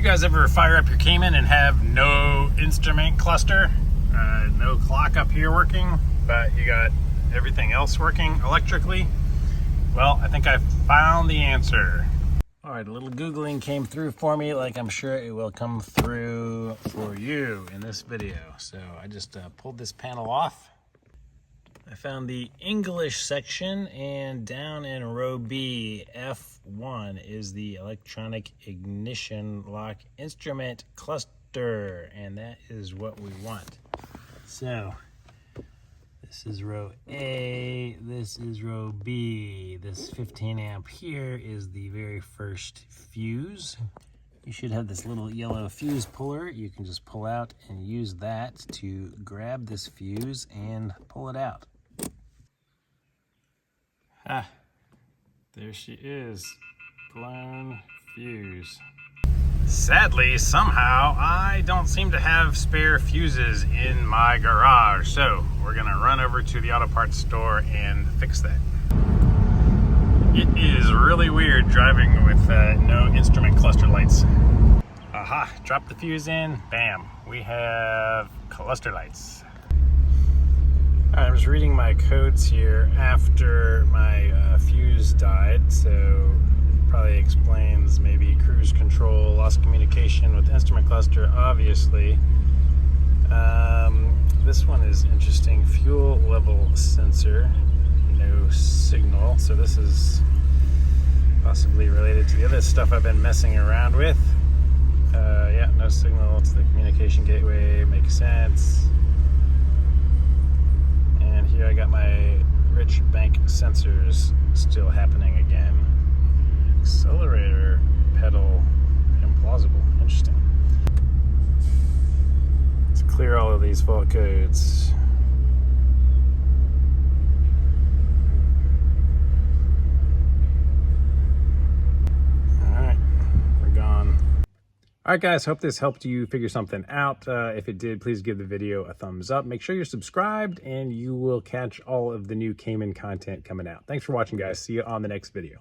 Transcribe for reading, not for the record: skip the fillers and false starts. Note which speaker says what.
Speaker 1: guys ever fire up your Cayman and have no instrument cluster, no clock up here working, but you got everything else working electrically? Well, I think I found the answer. All right, a little Googling came through for me, like I'm sure it will come through for you in this video. So I just pulled this panel off. I found the English section, and down in row B, F1 is the electronic ignition lock instrument cluster, and that is what we want. So this is row A, this is row B. This 15 amp here is the very first fuse. You should have this little yellow fuse puller. You can just pull out and use that to grab this fuse and pull it out. Ah, there she is, blown fuse. Sadly, somehow, I don't seem to have spare fuses in my garage, so we're gonna run over to the auto parts store and fix that. It is really weird driving with no instrument cluster lights. Aha, drop the fuse in, bam, we have cluster lights. All right, I'm just reading my codes here after my fuse died, so probably explains maybe cruise control, lost communication with instrument cluster, obviously. This one is interesting, fuel level sensor, no signal, so this is possibly related to the other stuff I've been messing around with. Yeah, no signal to the communication gateway, makes sense. And here I got my rich bank sensors still happening again. Accelerator pedal implausible. Interesting. Let's clear all of these fault codes. Alright, we're gone. Alright guys, hope this helped you figure something out. If it did, please give the video a thumbs up. Make sure you're subscribed and you will catch all of the new Cayman content coming out. Thanks for watching guys. See you on the next video.